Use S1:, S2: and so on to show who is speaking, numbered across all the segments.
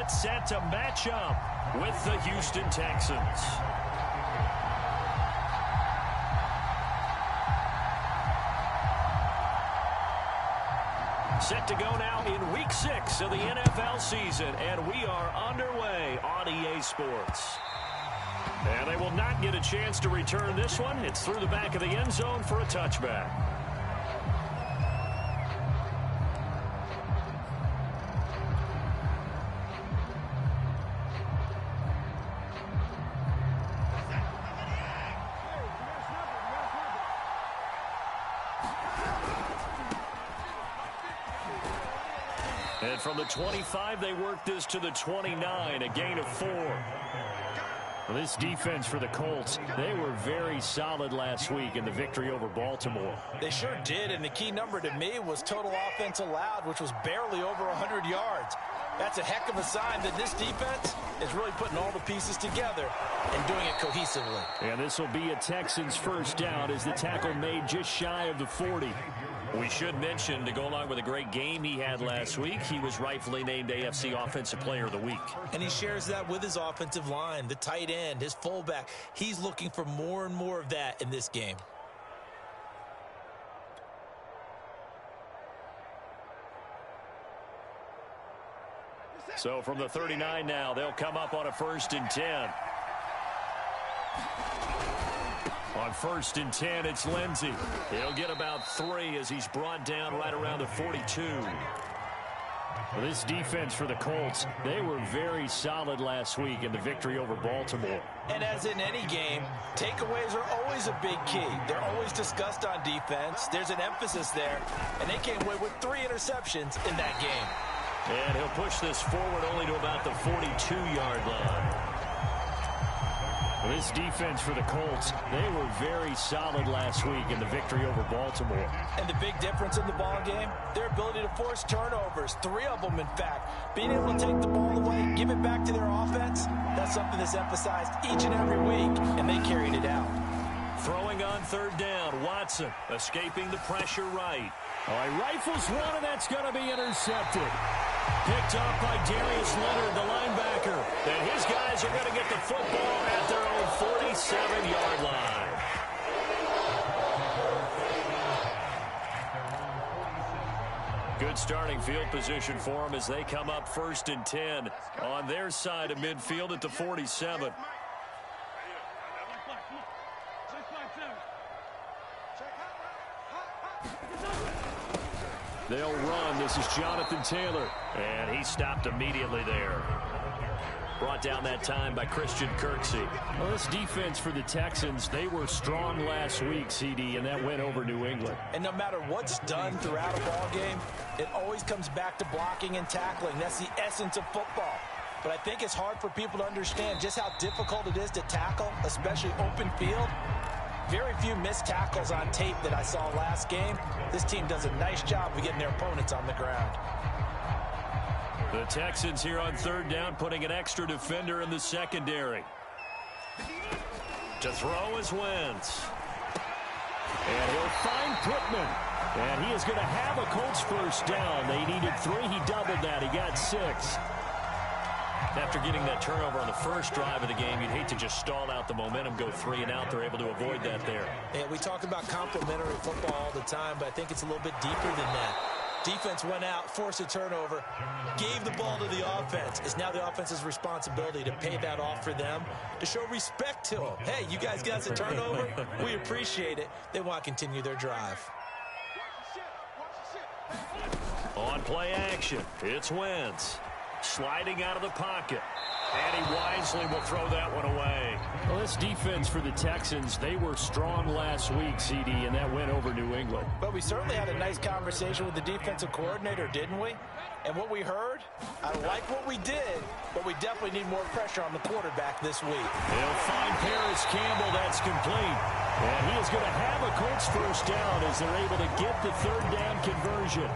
S1: get set to match up with the Houston Texans. Set to go now in Week 6 of the NFL season, and we are underway on EA Sports. And they will not get a chance to return this one. It's through the back of the end zone for a touchback. And from the 25, they worked this to the 29, a gain of 4. Well, this defense for the Colts, they were very solid last week in the victory over Baltimore.
S2: They sure did, and the key number to me was total offense allowed, which was barely over 100 yards. That's a heck of a sign that this defense is really putting all the pieces together and doing it cohesively.
S1: And this will be a Texans first down as the tackle made just shy of the 40. We should mention, to go along with a great game he had last week, he was rightfully named AFC Offensive Player of the Week.
S2: And he shares that with his offensive line, the tight end, his fullback. He's looking for more and more of that in this game.
S1: So from the 39 now, they'll come up on a 1st and 10. On 1st and 10, it's Lindsey. He'll get about 3 as he's brought down right around the 42. Well, this defense for the Colts, they were very solid last week in the victory over Baltimore.
S2: And as in any game, takeaways are always a big key. They're always discussed on defense. There's an emphasis there, and they came away with 3 interceptions in that game.
S1: And he'll push this forward only to about the 42-yard line. Well, this defense for the Colts, they were very solid last week in the victory over Baltimore.
S2: And the big difference in the ball game, their ability to force turnovers, 3 of them, in fact. Being able to take the ball away, give it back to their offense, that's something that's emphasized each and every week, and they carried it out.
S1: Throwing on 3rd down, Watson escaping the pressure right. Oh, he rifles one, and that's going to be intercepted. Picked up by Darius Leonard, the linebacker. And his guys are going to get the football at their own 47-yard line. Good starting field position for them as they come up 1st and 10 on their side of midfield at the 47. They'll run. This is Jonathan Taylor. And he stopped immediately there. Brought down that time by Christian Kirksey. Well, this defense for the Texans, they were strong last week, CD, and that went over New England.
S2: And no matter what's done throughout a ball game, it always comes back to blocking and tackling. That's the essence of football. But I think it's hard for people to understand just how difficult it is to tackle, especially open field. Very few missed tackles on tape that I saw last game. This team does a nice job of getting their opponents on the ground.
S1: The Texans here on 3rd down, putting an extra defender in the secondary. To throw is Wentz. And he'll find Pittman. And he is going to have a Colts first down. They needed 3. He doubled that. He got 6. After getting that turnover on the first drive of the game, you'd hate to just stall out the momentum, go 3 and out. They're able to avoid that there.
S2: Yeah, we talk about complementary football all the time, but I think it's a little bit deeper than that. Defense went out, forced a turnover, gave the ball to the offense. It's now the offense's responsibility to pay that off for them, to show respect to them. Hey, you guys got us a turnover? We appreciate it. They want to continue their drive.
S1: On play action, it's Wentz. Sliding out of the pocket. And he wisely will throw that one away. Well, this defense for the Texans, they were strong last week, CD, and that went over New England.
S2: But we certainly had a nice conversation with the defensive coordinator, didn't we? And what we heard, I like what we did, but we definitely need more pressure on the quarterback this week.
S1: They'll find Paris Campbell. That's complete. And he is going to have a Colts first down as they're able to get the 3rd down conversion.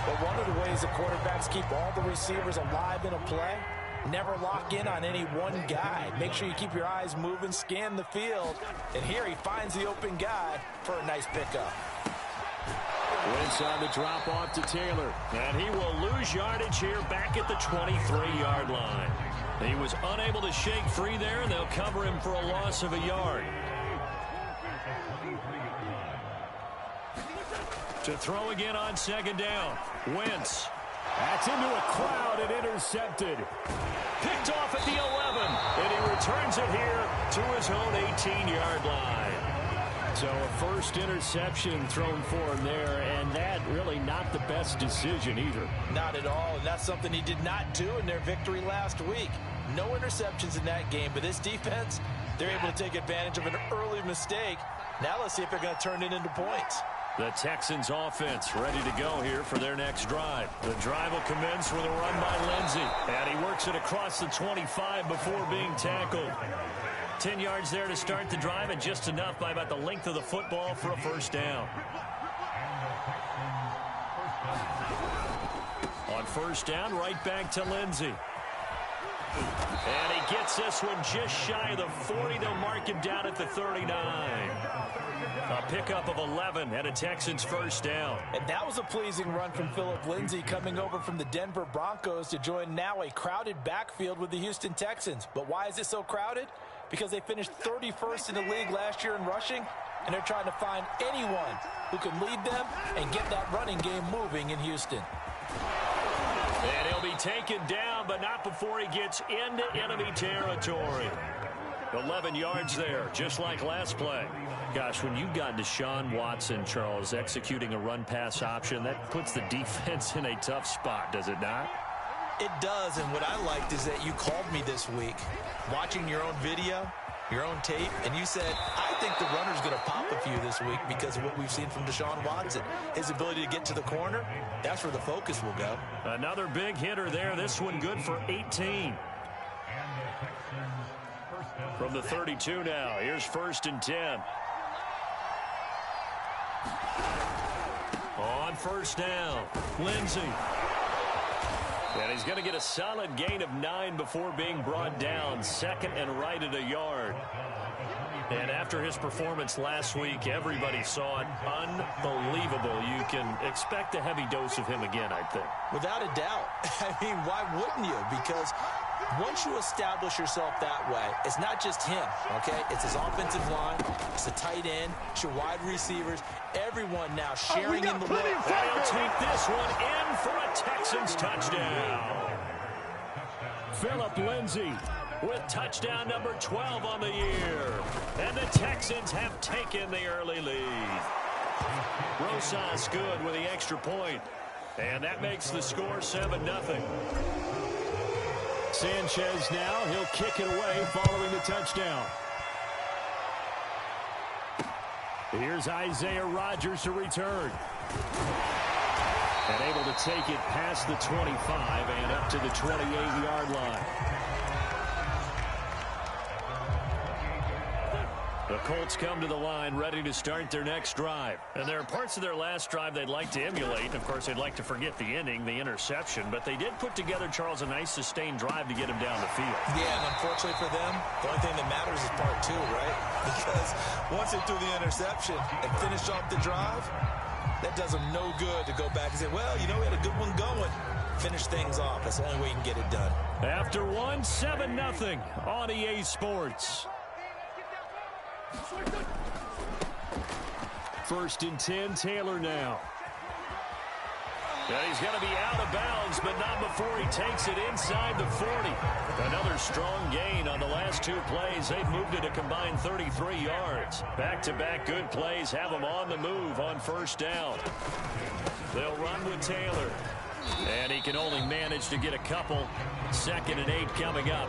S2: But one of the ways the quarterbacks keep all the receivers alive in a play, never lock in on any one guy. Make sure you keep your eyes moving, scan the field. And here he finds the open guy for a nice pickup.
S1: Wentz on the drop off to Taylor. And he will lose yardage here back at the 23-yard line. He was unable to shake free there, and they'll cover him for a loss of a yard. To throw again on second down. Wentz. That's into a crowd and intercepted. Picked off at the 11. And he returns it here to his own 18-yard line. So a first interception thrown for him there, and that really not the best decision either.
S2: Not at all, and that's something he did not do in their victory last week. No interceptions in that game, but this defense, they're able to take advantage of an early mistake. Now let's see if they're going to turn it into points.
S1: The Texans offense ready to go here for their next drive. The drive will commence with a run by Lindsey. And he works it across the 25 before being tackled. 10 yards there to start the drive, and just enough by about the length of the football for a first down. On first down, right back to Lindsey. And he gets this one just shy of the 40. They'll mark him down at the 39. A pickup of 11 and a Texans first down.
S2: And that was a pleasing run from Phillip Lindsay, coming over from the Denver Broncos to join now a crowded backfield with the Houston Texans. But why is it so crowded? Because they finished 31st in the league last year in rushing, and they're trying to find anyone who can lead them and get that running game moving in Houston.
S1: And he'll be taken down, but not before he gets into enemy territory. 11 yards there, just like last play. Gosh, when you've got Deshaun Watson, Charles, executing a run-pass option, that puts the defense in a tough spot, does it not?
S2: It does, and what I liked is that you called me this week, watching your own video, your own tape, and you said, I think the runner's going to pop a few this week because of what we've seen from Deshaun Watson. His ability to get to the corner, that's where the focus will go.
S1: Another big hitter there. This one good for 18. From the 32 now, here's 1st and 10. On first down, Lindsey. And he's going to get a solid gain of 9 before being brought down. 2nd and right at a yard. And after his performance last week, everybody saw it. Unbelievable. You can expect a heavy dose of him again, I think.
S2: Without a doubt. I mean, why wouldn't you? Because once you establish yourself that way, it's not just him, okay? It's his offensive line, it's the tight end, it's your wide receivers, everyone now sharing in the look.
S1: They'll take this one in for a Texans touchdown. Phillip Lindsay with touchdown number 12 on the year. And the Texans have taken the early lead. Rosas good with the extra point. And that makes the score 7-0. Sanchez now, he'll kick it away following the touchdown. Here's Isaiah Rodgers to return. And able to take it past the 25 and up to the 28-yard line. The Colts come to the line ready to start their next drive. And there are parts of their last drive they'd like to emulate. Of course, they'd like to forget the inning, the interception. But they did put together, Charles, a nice sustained drive to get him down the field.
S2: Yeah, and unfortunately for them, the only thing that matters is part 2, right? Because once they threw the interception and finished off the drive, that does them no good to go back and say, well, you know, we had a good one going. Finish things off. That's the only way you can get it done.
S1: After 7-0 on EA Sports. 1st and 10, Taylor now. And he's going to be out of bounds, but not before he takes it inside the 40. Another strong gain on the last 2 plays. They've moved it a combined 33 yards. Back-to-back good plays have them on the move on first down. They'll run with Taylor. And he can only manage to get a couple. 2nd and 8 coming up.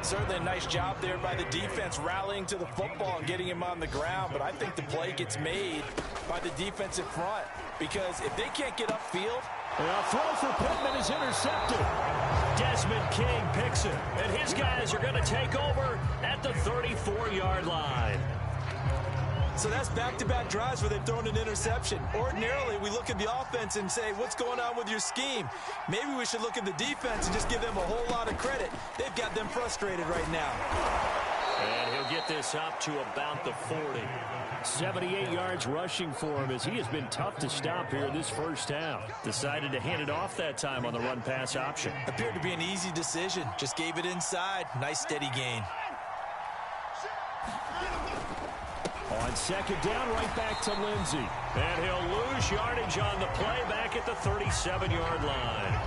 S2: Certainly a nice job there by the defense rallying to the football and getting him on the ground. But I think the play gets made by the defensive front. Because if they can't get upfield.
S1: A throw for Pittman is intercepted. Desmond King picks it. And his guys are going to take over at the 34-yard line.
S2: So that's back-to-back drives where they've thrown an interception. Ordinarily, we look at the offense and say, what's going on with your scheme? Maybe we should look at the defense and just give them a whole lot of credit. They've got them frustrated right now.
S1: And he'll get this up to about the 40. 78 yards rushing for him as he has been tough to stop here in this first half. Decided to hand it off that time on the run-pass option.
S2: Appeared to be an easy decision. Just gave it inside. Nice steady gain.
S1: On second down, right back to Lindsey. And he'll lose yardage on the play back at the 37-yard line.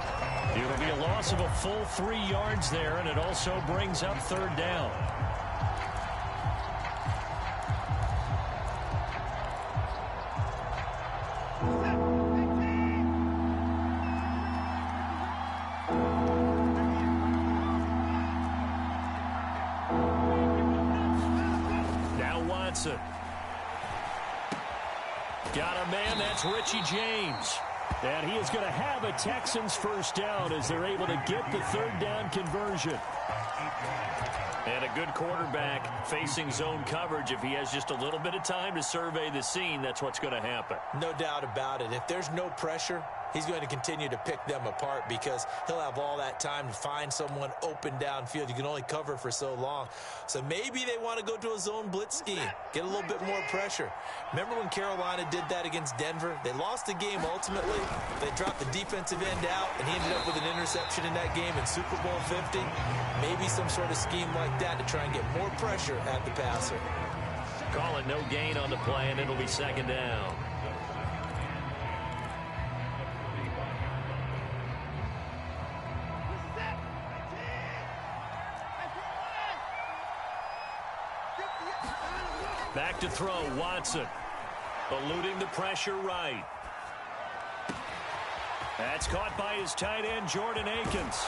S1: It'll be a loss of a full 3 yards there, and it also brings up third down. Now Watson. Got a man, that's Richie James. And he is going to have a Texans first down as they're able to get the third down conversion. And a good quarterback facing zone coverage. If he has just a little bit of time to survey the scene, that's what's going to happen.
S2: No doubt about it. If there's no pressure, he's going to continue to pick them apart because he'll have all that time to find someone open downfield. You can only cover for so long. So maybe they want to go to a zone blitz scheme, get a little bit more pressure. Remember when Carolina did that against Denver? They lost the game ultimately. They dropped the defensive end out, and he ended up with an interception in that game in Super Bowl 50. Maybe some sort of scheme like that to try and get more pressure at the passer.
S1: Calling no gain on the play, and it'll be second down. Back to throw, Watson. Eluding the pressure right. That's caught by his tight end, Jordan Akins.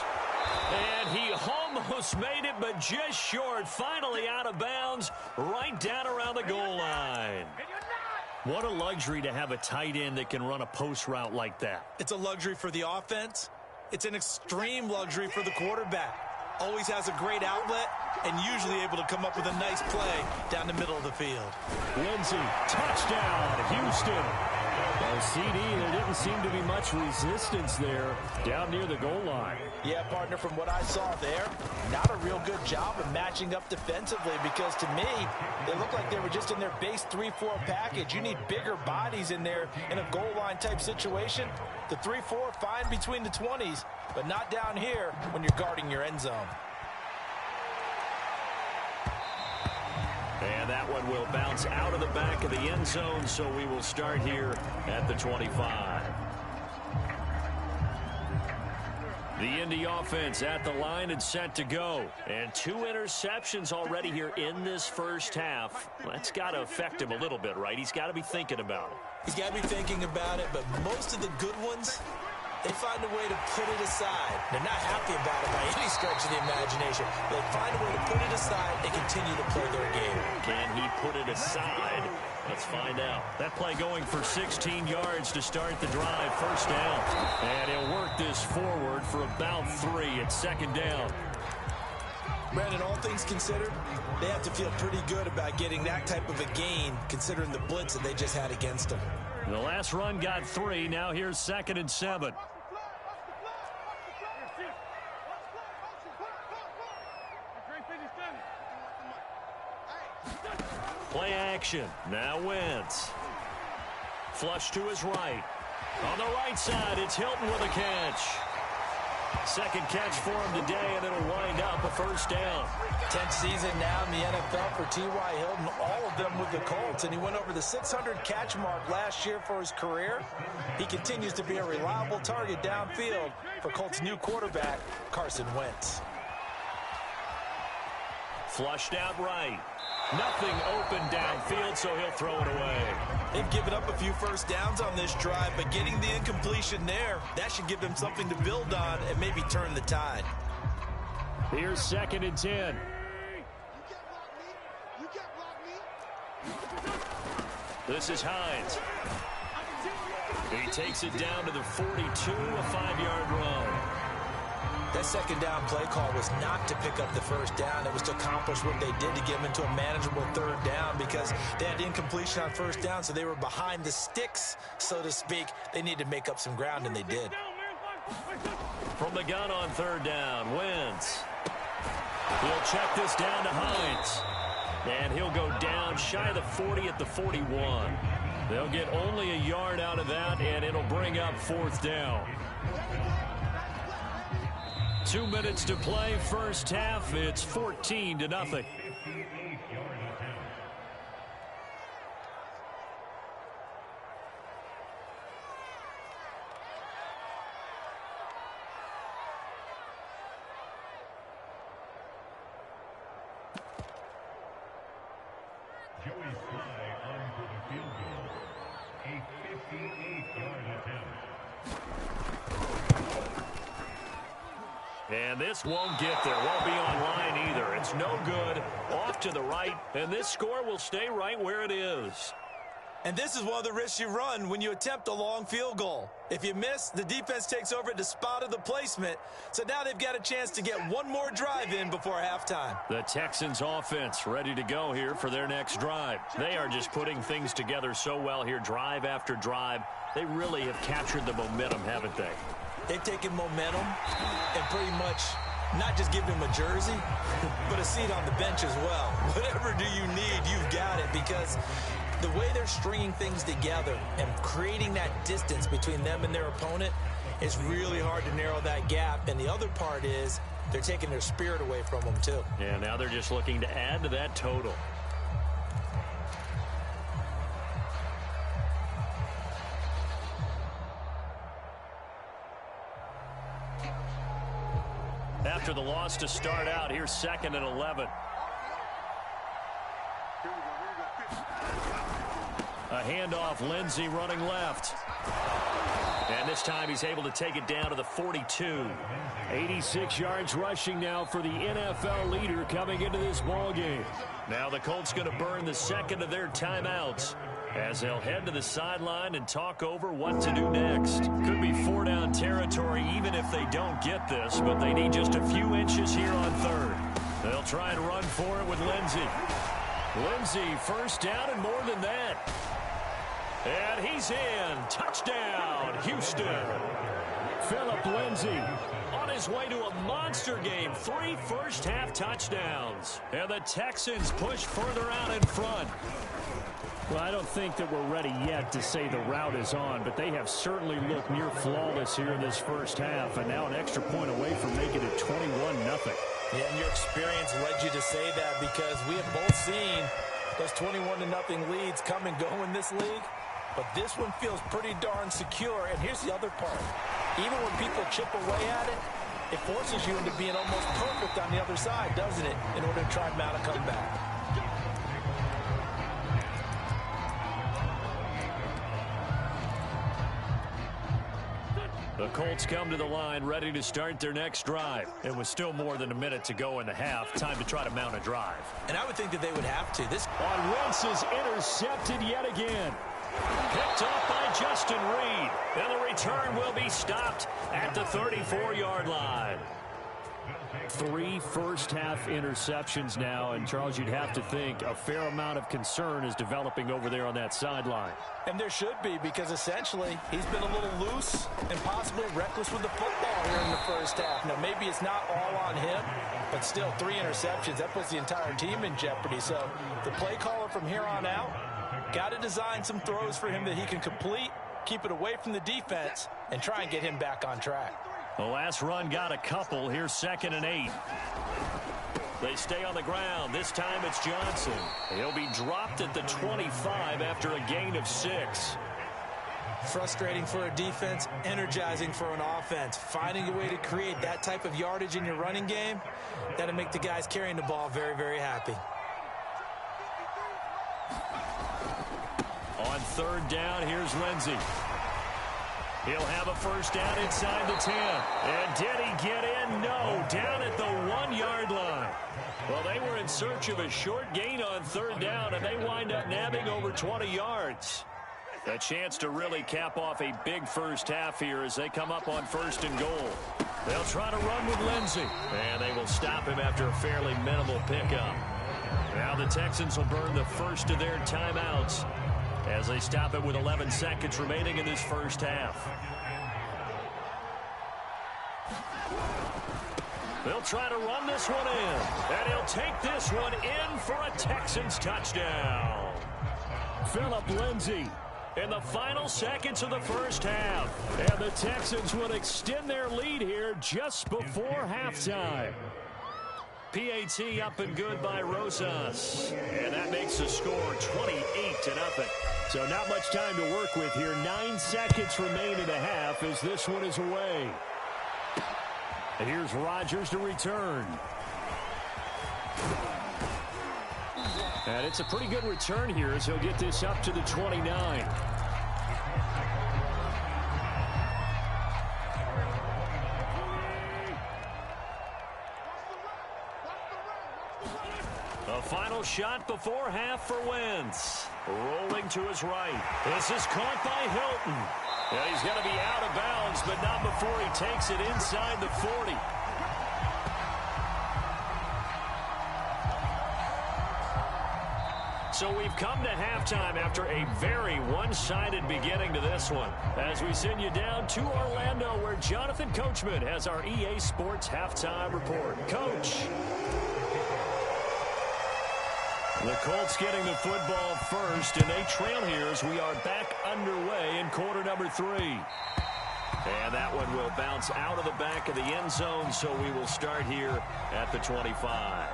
S1: And he almost made it, but just short. Finally out of bounds, right down around the goal line. What a luxury to have a tight end that can run a post route like that.
S2: It's a luxury for the offense. It's an extreme luxury for the quarterback. Always has a great outlet and usually able to come up with a nice play down the middle of the field.
S1: Lindsey, touchdown, Houston. Well, CD, there didn't seem to be much resistance there down near the goal line.
S2: Yeah, partner, from what I saw there, not a real good job of matching up defensively because to me, they looked like they were just in their base 3-4 package. You need bigger bodies in there in a goal line type situation. The 3-4, fine between the 20s, but not down here when you're guarding your end zone.
S1: And that one will bounce out of the back of the end zone, so we will start here at the 25. The Indy offense at the line and set to go. And 2 interceptions already here in this first half. That's got to affect him a little bit, right? He's got to be thinking about it.
S2: He's got to be thinking about it, but most of the good ones, they find a way to put it aside. They're not happy about it by any stretch of the imagination. They find a way to put it aside and continue to play their game.
S1: Can he put it aside? Let's find out. That play going for 16 yards to start the drive. First down. And he'll work this forward for about 3 at second down.
S2: Brandon, all things considered, they have to feel pretty good about getting that type of a gain considering the blitz that they just had against them.
S1: The last run got 3. Now here's 2nd and 7. Play action. Now Wentz. Flush to his right. On the right side, it's Hilton with a catch. Second catch for him today, and it'll wind up a first down.
S2: 10th season now in the NFL for T.Y. Hilton, all of them with the Colts, and he went over the 600 catch mark last year for his career. He continues to be a reliable target downfield for Colts' new quarterback, Carson Wentz.
S1: Flushed out right. Nothing open downfield, so he'll throw it away.
S2: They've given up a few first downs on this drive, but getting the incompletion there, that should give them something to build on and maybe turn the tide.
S1: Here's 2nd and 10. This is Hines. He takes it down to the 42, a 5-yard run.
S2: That second down play call was not to pick up the first down. It was to accomplish what they did to get them into a manageable third down because they had incompletion on first down, so they were behind the sticks, so to speak. They needed to make up some ground, and they did.
S1: From the gun on third down, Wentz. He'll check this down to Hines. And he'll go down shy of the 40 at the 41. They'll get only a yard out of that, and it'll bring up 4th down. 2 minutes to play, first half. It's 14-0. And this won't get there. Won't be on line either. It's no good. Off to the right. And this score will stay right where it is.
S2: And this is one of the risks you run when you attempt a long field goal. If you miss, the defense takes over at the spot of the placement. So now they've got a chance to get one more drive in before halftime.
S1: The Texans offense ready to go here for their next drive. They are just putting things together so well here, drive after drive. They really have captured the momentum, haven't they?
S2: They've taken momentum and pretty much not just given him a jersey, but a seat on the bench as well. Whatever do you need, you've got it, because the way they're stringing things together and creating that distance between them and their opponent is really hard to narrow that gap. And the other part is they're taking their spirit away from them, too.
S1: Yeah, now they're just looking to add to that total. After the loss to start out, here's 2nd and 11. A handoff, Lindsey running left. And this time he's able to take it down to the 42. 86 yards rushing now for the NFL leader coming into this ball game. Now the Colts going to burn the second of their timeouts as they'll head to the sideline and talk over what to do next. Could be 4-down territory even if they don't get this, but they need just a few inches here on 3rd. They'll try and run for it with Lindsey. Lindsey, first down and more than that. And he's in. Touchdown, Houston. Phillip Lindsey on his way to a monster game. 3 first-half touchdowns. And the Texans push further out in front. Well, I don't think that we're ready yet to say the route is on, but they have certainly looked near flawless here in this first half, and now an extra point away from making it 21-0.
S2: Yeah, and your experience led you to say that, because we have both seen those 21-0 leads come and go in this league. But this one feels pretty darn secure. And here's the other part. Even when people chip away at it, it forces you into being almost perfect on the other side, doesn't it, in order to try and mount a comeback.
S1: The Colts come to the line ready to start their next drive. It was still more than a minute to go in the half. Time to try to mount a drive.
S2: And I would think that they would have to. This
S1: on Wentz is intercepted yet again. Picked off by Justin Reed. And the return will be stopped at the 34-yard line. 3 first-half interceptions now, and Charles, you'd have to think a fair amount of concern is developing over there on that sideline.
S2: And there should be, because essentially he's been a little loose and possibly reckless with the football here in the first half. Now, maybe it's not all on him, but still 3 interceptions. That puts the entire team in jeopardy. So the play caller from here on out got to design some throws for him that he can complete, keep it away from the defense, and try and get him back on track.
S1: The last run got a couple. Here's 2nd and 8. They stay on the ground. This time it's Johnson. He'll be dropped at the 25 after a gain of 6.
S2: Frustrating for a defense, energizing for an offense. Finding a way to create that type of yardage in your running game, that'll make the guys carrying the ball very, very happy.
S1: On 3rd down, here's Lindsey. He'll have a first down inside the 10. And did he get in? No. Down at the 1-yard line. Well, they were in search of a short gain on 3rd down, and they wind up nabbing over 20 yards. A chance to really cap off a big first half here as they come up on 1st and goal. They'll try to run with Lindsey. And they will stop him after a fairly minimal pickup. Now the Texans will burn the first of their timeouts as they stop it with 11 seconds remaining in this first half. They'll try to run this one in. And he'll take this one in for a Texans touchdown. Phillip Lindsay in the final seconds of the first half. And the Texans will extend their lead here just before halftime. PAT up and good by Rosas. And that makes the score 28-0. So not much time to work with here. 9 seconds remain in the half as this one is away. And here's Rodgers to return. And it's a pretty good return here as he'll get this up to the 29. A final shot before half for Wentz. Rolling to his right. This is caught by Hilton. And he's going to be out of bounds, but not before he takes it inside the 40. So we've come to halftime after a very one-sided beginning to this one. As we send you down to Orlando, where Jonathan Coachman has our EA Sports Halftime Report. Coach. The Colts getting the football first, and they trail here as we are back underway in quarter number 3. And that one will bounce out of the back of the end zone, so we will start here at the 25.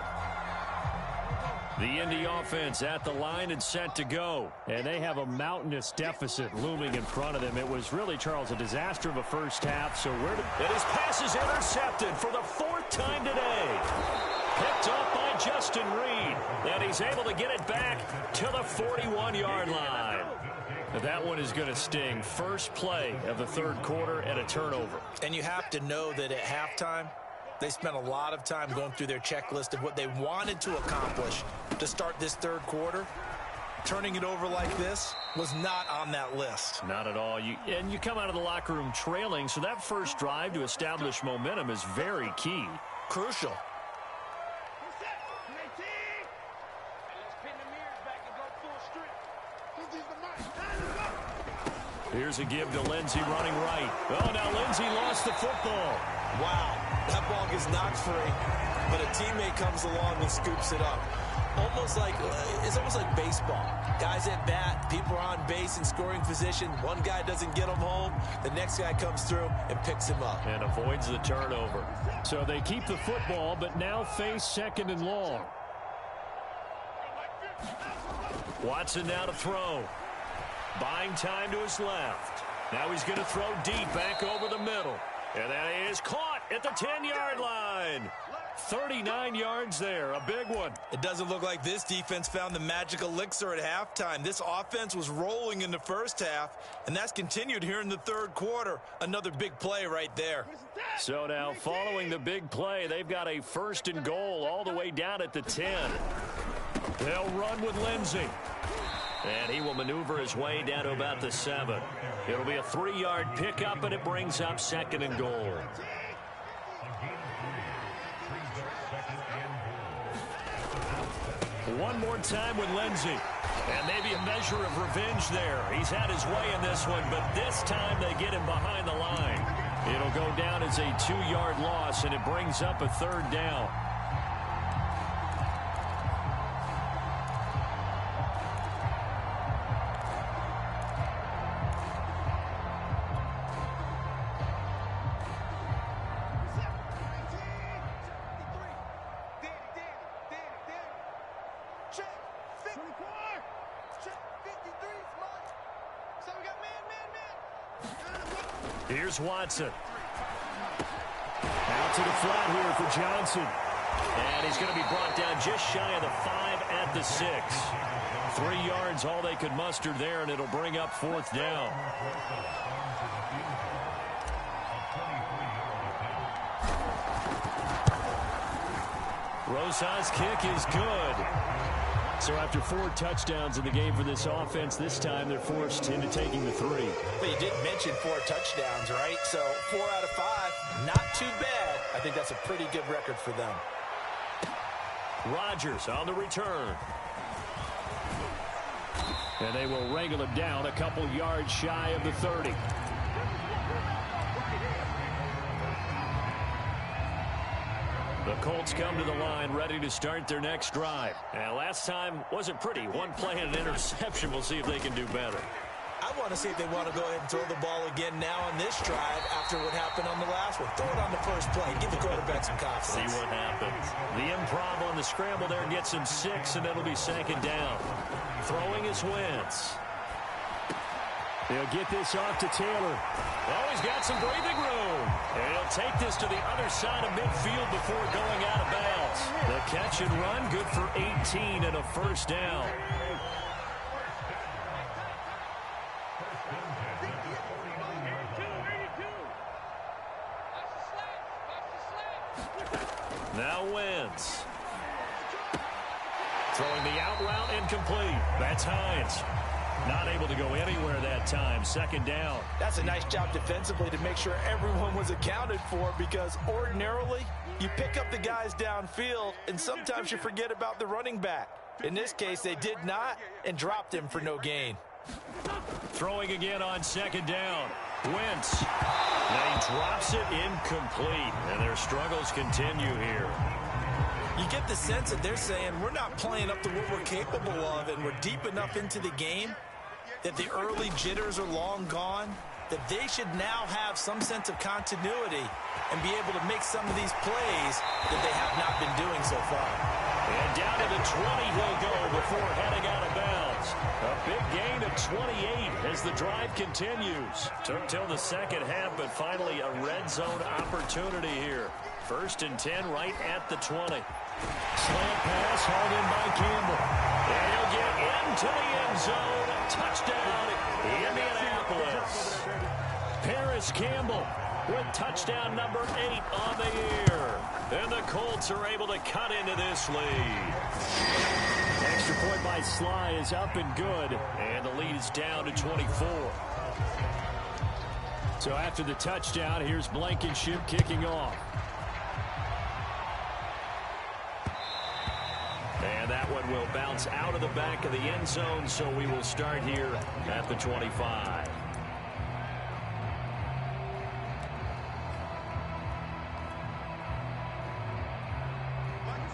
S1: The Indy offense at the line and set to go. And they have a mountainous deficit looming in front of them. It was really, Charles, a disaster of a first half. So where did... And his pass is intercepted for the 4th time today. Picked up by Justin Reed. And he's able to get it back to the 41-yard line. That one is going to sting. First play of the third quarter and a turnover.
S2: And you have to know that at halftime, they spent a lot of time going through their checklist of what they wanted to accomplish to start this third quarter. Turning it over like this was not on that list.
S1: Not at all. You come out of the locker room trailing, so that first drive to establish momentum is very key.
S2: Crucial.
S1: Here's a give to Lindsey running right. Oh, now Lindsey lost the football.
S3: Wow, that ball gets knocked free, but a teammate comes along and scoops it up. It's almost like baseball. Guys at bat, people are on base in scoring position. One guy doesn't get him home. The next guy comes through and picks him up.
S1: And avoids the turnover. So they keep the football, but now face 2nd and long. Watson now to throw. Buying time to his left. Now he's going to throw deep back over the middle. And that is caught at the 10-yard line. 39 yards there, a big one.
S3: It doesn't look like this defense found the magic elixir at halftime. This offense was rolling in the first half, and that's continued here in the third quarter. Another big play right there.
S1: So now following the big play, they've got a 1st and goal all the way down at the 10. They'll run with Lindsey. And he will maneuver his way down to about the 7. It'll be a 3-yard pickup, and it brings up 2nd and goal. One more time with Lindsey. And maybe a measure of revenge there. He's had his way in this one, but this time they get him behind the line. It'll go down as a 2-yard loss, and it brings up a 3rd down. Here's Watson. Out to the flat here for Johnson. And he's going to be brought down just shy of the 5 at the 6. 3 yards, all they could muster there, and it'll bring up 4th down. Rosas' kick is good. So after 4 touchdowns in the game for this offense, this time they're forced into taking the 3.
S2: But you did mention 4 touchdowns, right? So 4 out of 5, not too bad. I think that's a pretty good record for them.
S1: Rodgers on the return. And they will wrangle him down a couple yards shy of the 30. The Colts come to the line ready to start their next drive. And last time wasn't pretty. One play and an interception. We'll see if they can do better.
S2: I want to see if they want to go ahead and throw the ball again now on this drive after what happened on the last one. Throw it on the first play. Give the quarterback some confidence.
S1: See what happens. The improv on the scramble there gets him 6, and it'll be 2nd down. Throwing is Wentz. He'll get this off to Taylor. Oh, he's got some breathing room. And he'll take this to the other side of midfield before going out of bounds. The catch and run, good for 18 and a 1st down. Now Wentz. Throwing the out route incomplete. That's Hines. Not able to go anywhere that time. 2nd down.
S2: That's a nice job defensively to make sure everyone was accounted for, because ordinarily you pick up the guys downfield and sometimes you forget about the running back. In this case, they did not and dropped him for no gain.
S1: Throwing again on 2nd down. Wentz. Now he drops it incomplete, and their struggles continue here.
S2: You get the sense that they're saying we're not playing up to what we're capable of, and we're deep enough into the game that the early jitters are long gone, that they should now have some sense of continuity and be able to make some of these plays that they have not been doing so far.
S1: And down to the 20 he'll go before heading out of bounds. A big gain of 28 as the drive continues. Took till the 2nd half, but finally a red zone opportunity here. 1st and 10 right at the 20. Slant pass hauled in by Campbell. And he'll get into the end zone. Touchdown, Indianapolis. Paris Campbell with touchdown number 8 on the year. And the Colts are able to cut into this lead. Extra point by Sly is up and good. And the lead is down to 24. So after the touchdown, here's Blankenship kicking off. And that one will bounce out of the back of the end zone, so we will start here at the 25.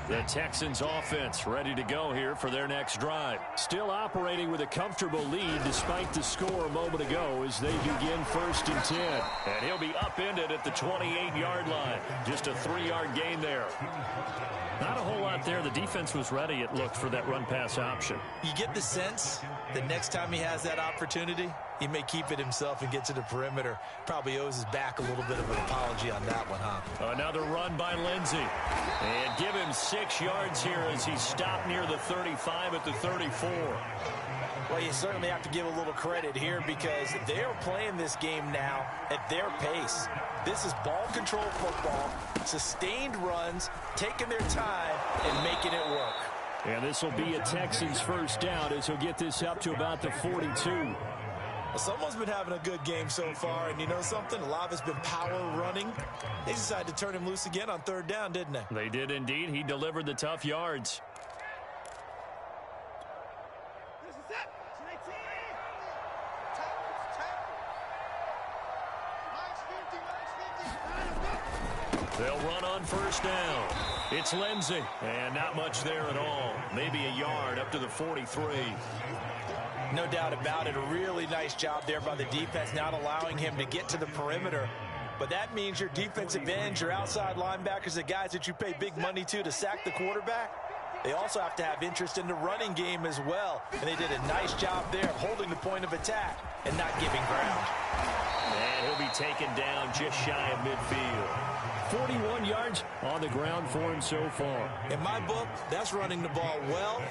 S1: The Texans offense ready to go here for their next drive. Still operating with a comfortable lead despite the score a moment ago as they begin 1st and 10. And he'll be upended at the 28-yard line. Just a 3-yard gain there. Not a whole lot there. The defense was ready, it looked, for that run-pass option.
S2: You get the sense that next time he has that opportunity, he may keep it himself and get to the perimeter. Probably owes his back a little bit of an apology on that one, huh?
S1: Another run by Lindsey. And give him 6 yards here as he stopped near the 35 at the 34.
S2: Well, you certainly have to give a little credit here because they are playing this game now at their pace. This is ball control football, sustained runs, taking their time and making it work.
S1: And this will be a Texans 1st down as he'll get this up to about the 42.
S2: Well, someone's been having a good game so far, and you know something? A lot of it's been power running. They decided to turn him loose again on 3rd down, didn't they?
S1: They did indeed. He delivered the tough yards. They'll run on 1st down. It's Lindsey, and not much there at all. Maybe a yard up to the 43.
S2: No doubt about it. A really nice job there by the defense, not allowing him to get to the perimeter. But that means your defensive ends, your outside linebackers, the guys that you pay big money to sack the quarterback, they also have to have interest in the running game as well. And they did a nice job there of holding the point of attack and not giving ground.
S1: And he'll be taken down just shy of midfield. 41 yards on the ground for him so far.
S2: In my book, that's running the ball well,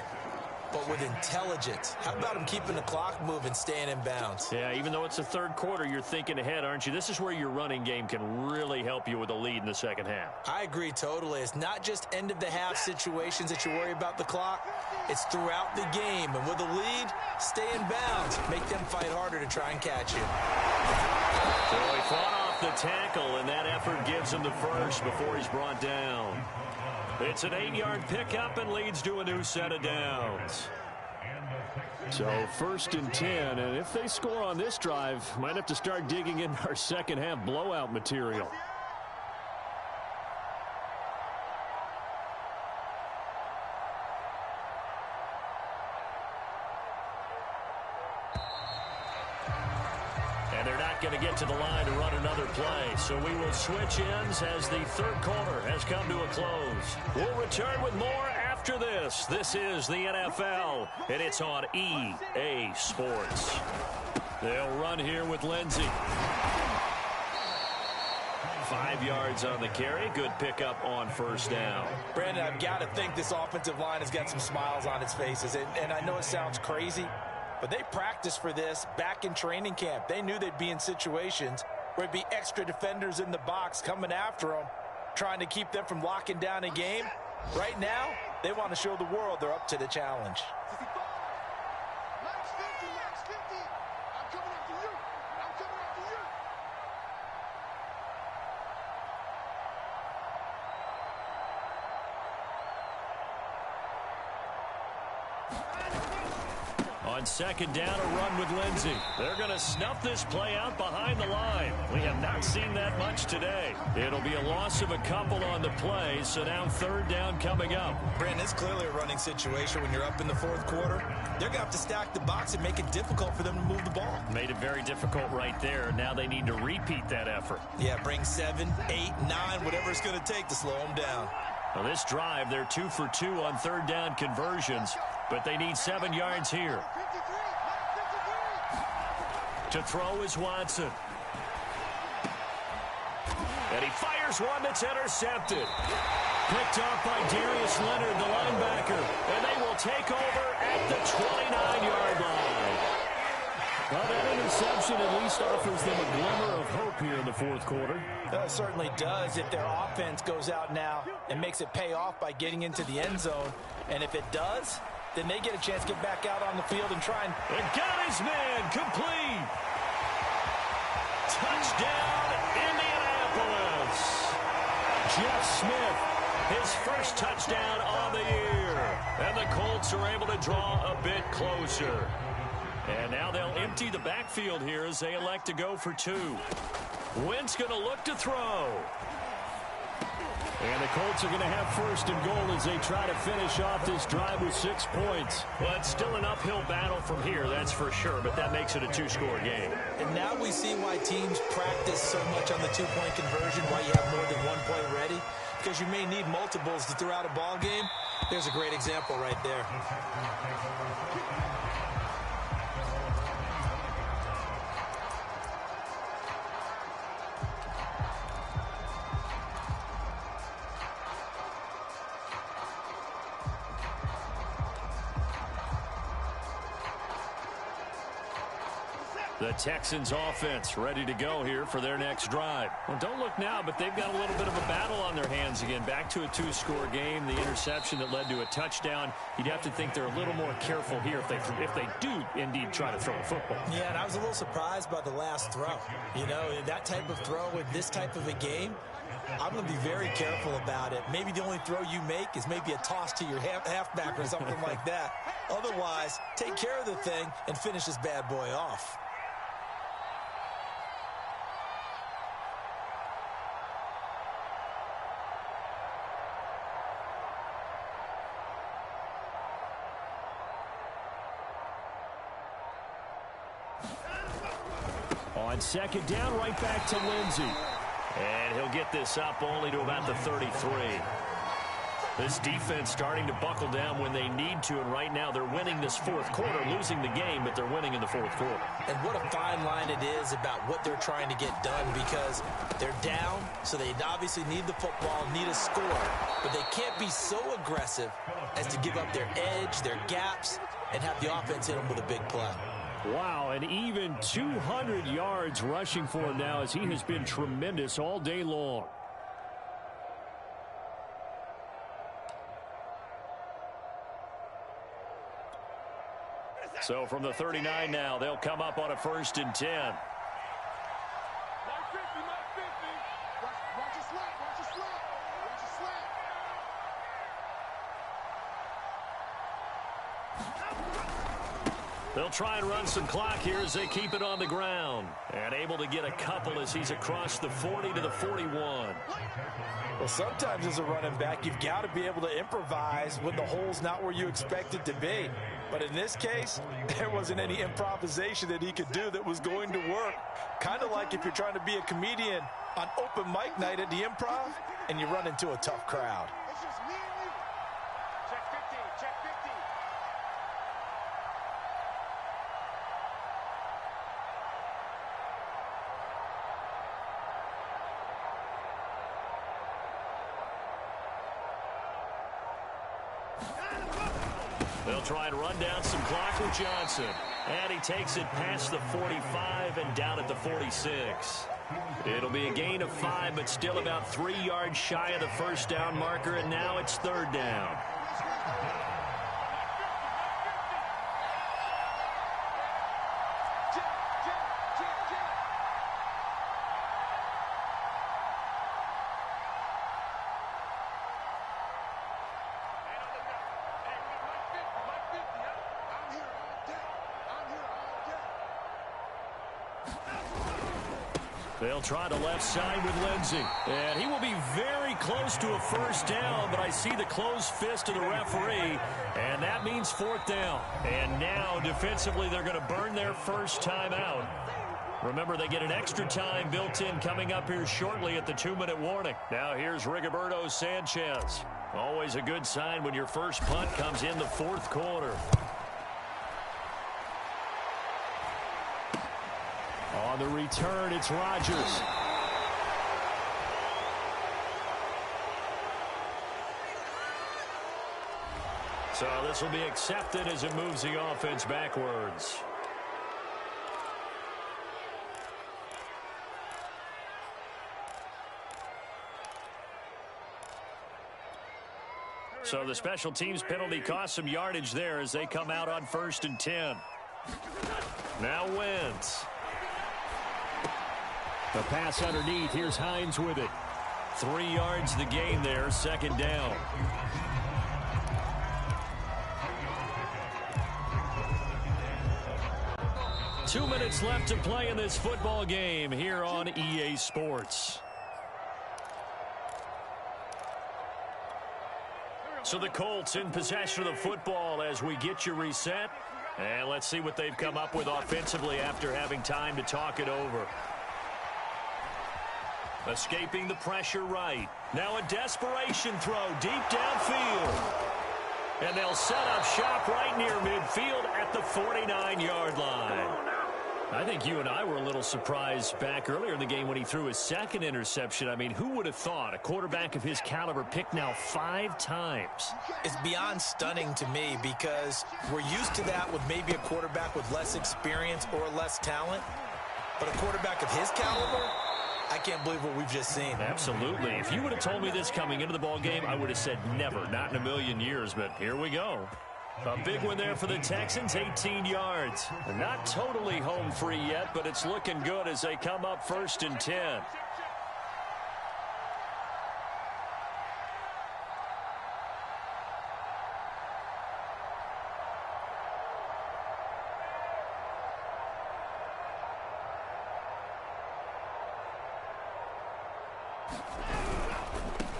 S2: but with intelligence. How about him keeping the clock moving, staying in bounds?
S1: Yeah, even though it's the 3rd quarter, you're thinking ahead, aren't you? This is where your running game can really help you with a lead in the 2nd half.
S2: I agree totally. It's not just end-of-the-half situations that you worry about the clock. It's throughout the game. And with a lead, stay in bounds. Make them fight harder to try and catch you.
S1: So he fought off the tackle, and that effort gives him the 1st before he's brought down. It's an 8-yard pickup and leads to a new set of downs. So 1st and 10, and if they score on this drive, might have to start digging in our 2nd half blowout material. not going to get to the line to run another play. So we will switch ends as the third quarter has come to a close. We'll return with more after this. This is the NFL, and it's on EA Sports. They'll run here with Lindsey. 5 yards on the carry. Good pickup on first down.
S2: Brandon, I've got to think this offensive line has got some smiles on its faces. And I know it sounds crazy, but they practiced for this back in training camp. They knew they'd be in situations where it'd be extra defenders in the box coming after them, trying to keep them from locking down a game. Right now, they want to show the world they're up to the challenge.
S1: On second down, a run with Lindsey. They're going to snuff this play out behind the line. We have not seen that much today. It'll be a loss of a couple on the play, so now third down coming up.
S2: Brandon, it's clearly a running situation when you're up in the fourth quarter. They're going to have to stack the box and make it difficult for them to move the ball.
S1: Made it very difficult right there. Now they need to repeat that effort.
S2: Yeah, bring 7, 8, 9, whatever it's going to take to slow them down.
S1: Well, this drive, they're 2 for 2 on third down conversions, but they need 7 yards here. To throw is Watson. And he fires one that's intercepted. Picked off by Darius Leonard, the linebacker. And they will take over at the 29-yard line. Well, that interception at least offers them a glimmer of hope here in the fourth quarter.
S2: It certainly does if their offense goes out now and makes it pay off by getting into the end zone. And if it does, then they get a chance to get back out on the field and try and
S1: got his man complete. Touchdown, Indianapolis. Jeff Smith, his first touchdown on the year. And the Colts are able to draw a bit closer. And now they'll empty the backfield here as they elect to go for 2. Wentz going to look to throw. And the Colts are going to have first and goal as they try to finish off this drive with 6 points. Well, it's still an uphill battle from here, that's for sure, but that makes it a 2-score game.
S2: And now we see why teams practice so much on the 2-point conversion, why you have more than 1 play ready, because you may need multiples to throw out a ball game. There's a great example right there.
S1: The Texans offense ready to go here for their next drive. Well, don't look now, but they've got a little bit of a battle on their hands again. Back to a 2-score game. The interception that led to a touchdown. You'd have to think they're a little more careful here if they do indeed try to throw a football.
S2: Yeah, and I was a little surprised by the last throw. You know, that type of throw in this type of a game, I'm going to be very careful about it. Maybe the only throw you make is maybe a toss to your halfback or something like that. Otherwise, take care of the thing and finish this bad boy off.
S1: On second down, right back to Lindsey. And he'll get this up only to about the 33. This defense starting to buckle down when they need to, and right now they're winning this fourth quarter, losing the game, but they're winning in the fourth quarter.
S2: And what a fine line it is about what they're trying to get done, because they're down, so they obviously need the football, need a score, but they can't be so aggressive as to give up their edge, their gaps, and have the offense hit them with a big play.
S1: Wow, and even 200 yards rushing for him now as he has been tremendous all day long. So from the 39 now, they'll come up on a 1st and 10. They'll try and run some clock here as they keep it on the ground. And able to get a couple as he's across the 40 to the 41.
S2: Well, sometimes as a running back, you've got to be able to improvise when the hole's not where you expect it to be. But in this case, there wasn't any improvisation that he could do that was going to work. Kind of like if you're trying to be a comedian on open mic night at the Improv and you run into a tough crowd.
S4: It's just me and you. Check 15, check 15.
S1: They'll try and run down some clock with Johnson. And he takes it past the 45 and down at the 46. It'll be a gain of 5, but still about 3 yards shy of the first down marker, and now it's 3rd down. They'll try the left side with Lindsey. And he will be very close to a first down, but I see the closed fist of the referee, and that means 4th down. And now, defensively, they're going to burn their first time out. Remember, they get an extra time built in coming up here shortly at the 2-minute warning. Now here's Rigoberto Sanchez. Always a good sign when your first punt comes in the 4th quarter. On the return, it's Rodgers. So this will be accepted as it moves the offense backwards. So the special teams penalty cost some yardage there as they come out on 1st and 10. Now Wentz. The pass underneath. Here's Hines with it. 3 yards the gain there. 2nd down. Two minutes left to play in this football game here on EA Sports. So the Colts in possession of the football as we get you reset. And let's see what they've come up with offensively after having time to talk it over. Escaping the pressure right. Now a desperation throw deep downfield. And they'll set up shop right near midfield at the 49-yard line. I think you and I were a little surprised back earlier in the game when he threw his 2nd interception. I mean, who would have thought a quarterback of his caliber picked now 5 times?
S2: It's beyond stunning to me because we're used to that with maybe a quarterback with less experience or less talent. But a quarterback of his caliber, I can't believe what we've just seen.
S1: Absolutely. If you would have told me this coming into the ball game, I would have said never, not in a million years, but here we go. A big one there for the Texans, 18 yards. Not totally home free yet, but it's looking good as they come up 1st and 10.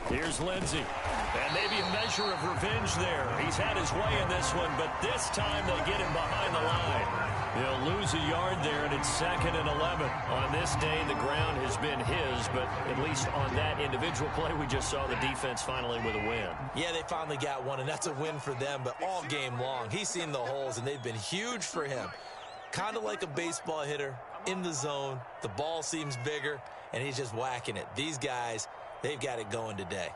S1: Here's Lindsey. And maybe a measure of revenge there. He's had his way in this one, but this time they get him behind the line. They'll lose a yard there, and it's 2nd and 11. On this day, the ground has been his, but at least on that individual play, we just saw the defense finally with a win.
S2: Yeah, they finally got one, and that's a win for them, but all game long, he's seen the holes, and they've been huge for him. Kind of like a baseball hitter in the zone. The ball seems bigger, and he's just whacking it. These guys, they've got it going today.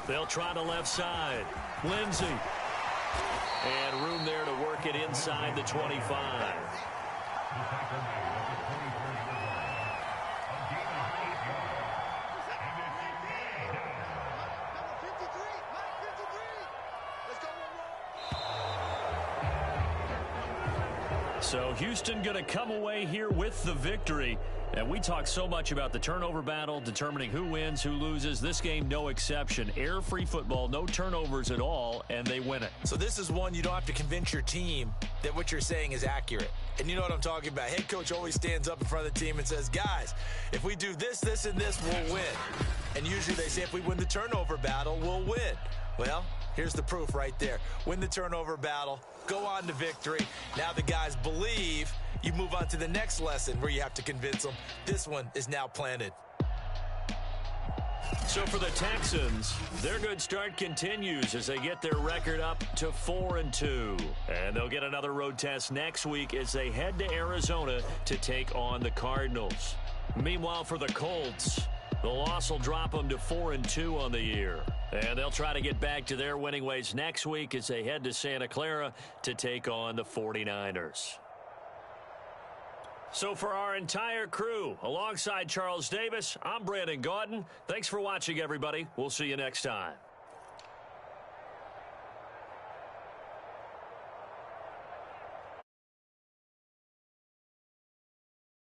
S1: They'll try the left side. Lindsey. And room there to work it inside the 25. So Houston going to come away here with the victory. And we talk so much about the turnover battle, determining who wins, who loses. This game, no exception. Air-free football, no turnovers at all, and they win it.
S2: So this is one you don't have to convince your team that what you're saying is accurate. And you know what I'm talking about. Head coach always stands up in front of the team and says, guys, if we do this, this, and this, we'll win. And usually they say if we win the turnover battle, we'll win. Well, here's the proof right there. Win the turnover battle, go on to victory. Now the guys believe. You move on to the next lesson where you have to convince them. This one is now planted.
S1: So for the Texans, their good start continues as they get their record up to 4-2. And they'll get another road test next week as they head to Arizona to take on the Cardinals. Meanwhile, for the Colts, the loss will drop them to 4-2 on the year. And they'll try to get back to their winning ways next week as they head to Santa Clara to take on the 49ers. So for our entire crew, alongside Charles Davis, I'm Brandon Gaudin. Thanks for watching, everybody. We'll see you next time.